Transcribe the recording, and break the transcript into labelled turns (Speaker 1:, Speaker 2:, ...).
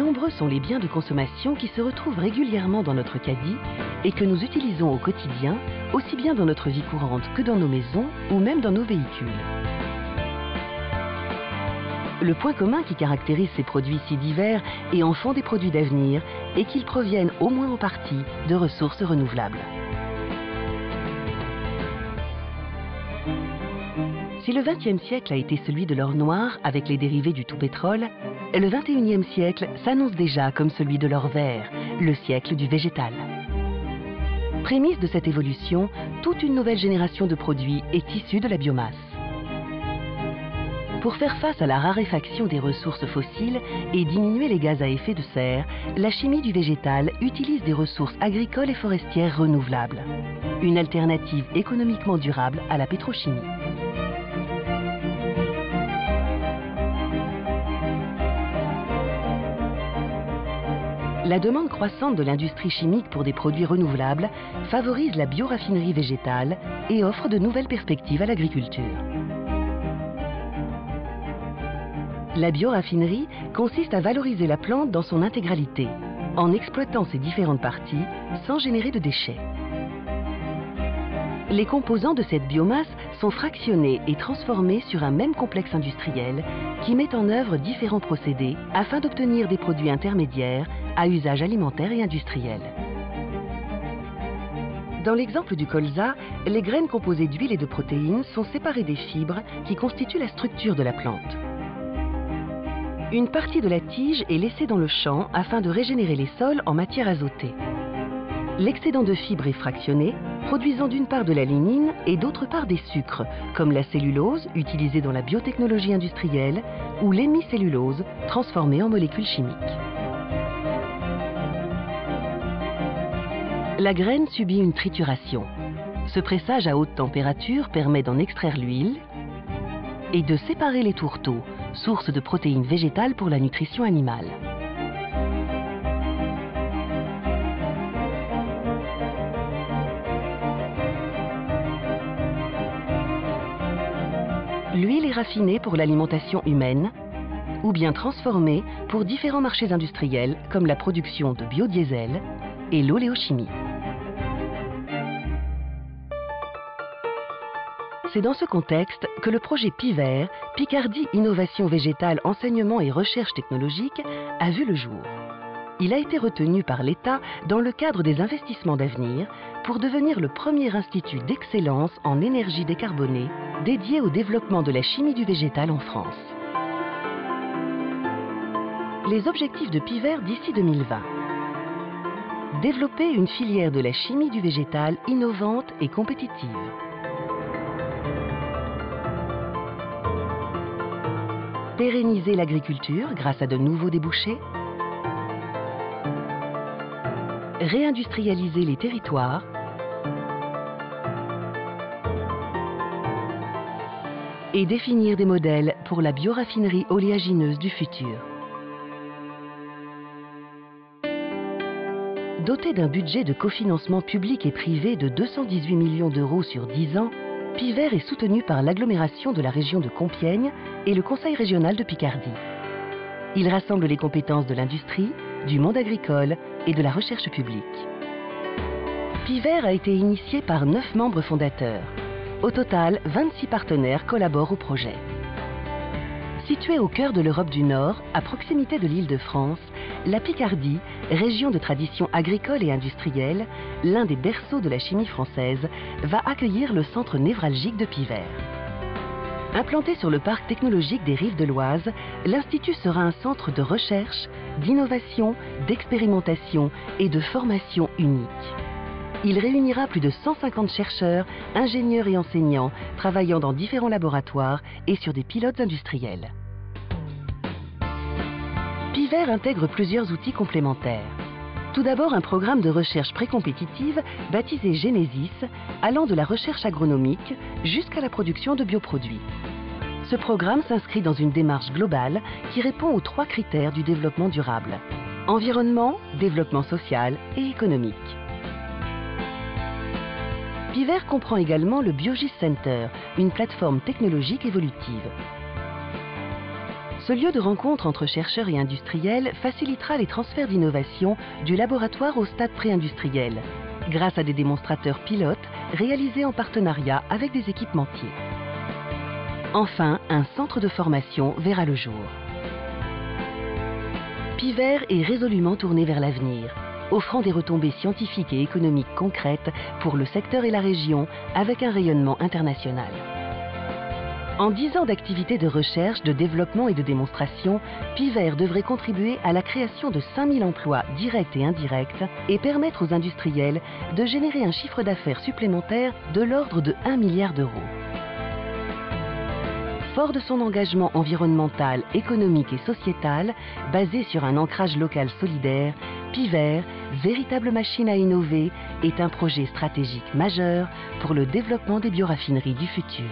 Speaker 1: nombreux sont les biens de consommation qui se retrouvent régulièrement dans notre caddie et que nous utilisons au quotidien, aussi bien dans notre vie courante que dans nos maisons ou même dans nos véhicules. Le point commun qui caractérise ces produits si divers et en font des produits d'avenir est qu'ils proviennent au moins en partie de ressources renouvelables. Si le XXe siècle a été celui de l'or noir avec les dérivés du tout pétrole, le XXIe siècle s'annonce déjà comme celui de l'or vert, le siècle du végétal. Prémisse de cette évolution, toute une nouvelle génération de produits est issue de la biomasse. Pour faire face à la raréfaction des ressources fossiles et diminuer les gaz à effet de serre, la chimie du végétal utilise des ressources agricoles et forestières renouvelables. Une alternative économiquement durable à la pétrochimie. La demande croissante de l'industrie chimique pour des produits renouvelables favorise la bioraffinerie végétale et offre de nouvelles perspectives à l'agriculture. La bioraffinerie consiste à valoriser la plante dans son intégralité, en exploitant ses différentes parties sans générer de déchets. Les composants de cette biomasse sont fractionnés et transformés sur un même complexe industriel qui met en œuvre différents procédés afin d'obtenir des produits intermédiaires à usage alimentaire et industriel. Dans l'exemple du colza, les graines composées d'huile et de protéines sont séparées des fibres qui constituent la structure de la plante. Une partie de la tige est laissée dans le champ afin de régénérer les sols en matière azotée. L'excédent de fibres est fractionné, produisant d'une part de la lignine et d'autre part des sucres, comme la cellulose, utilisée dans la biotechnologie industrielle, ou l'hémicellulose, transformée en molécules chimiques. La graine subit une trituration. Ce pressage à haute température permet d'en extraire l'huile et de séparer les tourteaux, source de protéines végétales pour la nutrition animale. L'huile est raffinée pour l'alimentation humaine ou bien transformée pour différents marchés industriels comme la production de biodiesel et l'oléochimie. C'est dans ce contexte que le projet PIVER, Picardie Innovation Végétale Enseignement et Recherche Technologique, a vu le jour. Il a été retenu par l'État dans le cadre des investissements d'avenir pour devenir le premier institut d'excellence en énergie décarbonée dédié au développement de la chimie du végétal en France. Les objectifs de PIVER d'ici 2020. Développer une filière de la chimie du végétal innovante et compétitive. Pérenniser l'agriculture grâce à de nouveaux débouchés. Réindustrialiser les territoires. Et définir des modèles pour la bioraffinerie oléagineuse du futur. Doté d'un budget de cofinancement public et privé de 218 millions d'euros sur 10 ans, PIVER est soutenu par l'agglomération de la région de Compiègne et le Conseil régional de Picardie. Il rassemble les compétences de l'industrie, du monde agricole et de la recherche publique. PIVER a été initié par 9 membres fondateurs. Au total, 26 partenaires collaborent au projet. Située au cœur de l'Europe du Nord, à proximité de l'Île-de-France, la Picardie, région de tradition agricole et industrielle, l'un des berceaux de la chimie française, va accueillir le centre névralgique de PIVER. Implanté sur le parc technologique des Rives de l'Oise, l'Institut sera un centre de recherche, d'innovation, d'expérimentation et de formation unique. Il réunira plus de 150 chercheurs, ingénieurs et enseignants travaillant dans différents laboratoires et sur des pilotes industriels. PIVER intègre plusieurs outils complémentaires. Tout d'abord, un programme de recherche précompétitive baptisé Genesis, allant de la recherche agronomique jusqu'à la production de bioproduits. Ce programme s'inscrit dans une démarche globale qui répond aux 3 critères du développement durable: environnement, développement social et économique. PIVER comprend également le Biogis Center, une plateforme technologique évolutive. Ce lieu de rencontre entre chercheurs et industriels facilitera les transferts d'innovation du laboratoire au stade pré-industriel, grâce à des démonstrateurs pilotes réalisés en partenariat avec des équipementiers. Enfin, un centre de formation verra le jour. Piver est résolument tourné vers l'avenir, offrant des retombées scientifiques et économiques concrètes pour le secteur et la région avec un rayonnement international. En 10 ans d'activité de recherche, de développement et de démonstration, Piver devrait contribuer à la création de 5000 emplois directs et indirects et permettre aux industriels de générer un chiffre d'affaires supplémentaire de l'ordre de 1 milliard d'euros. Fort de son engagement environnemental, économique et sociétal, basé sur un ancrage local solidaire, Piver, véritable machine à innover, est un projet stratégique majeur pour le développement des bioraffineries du futur.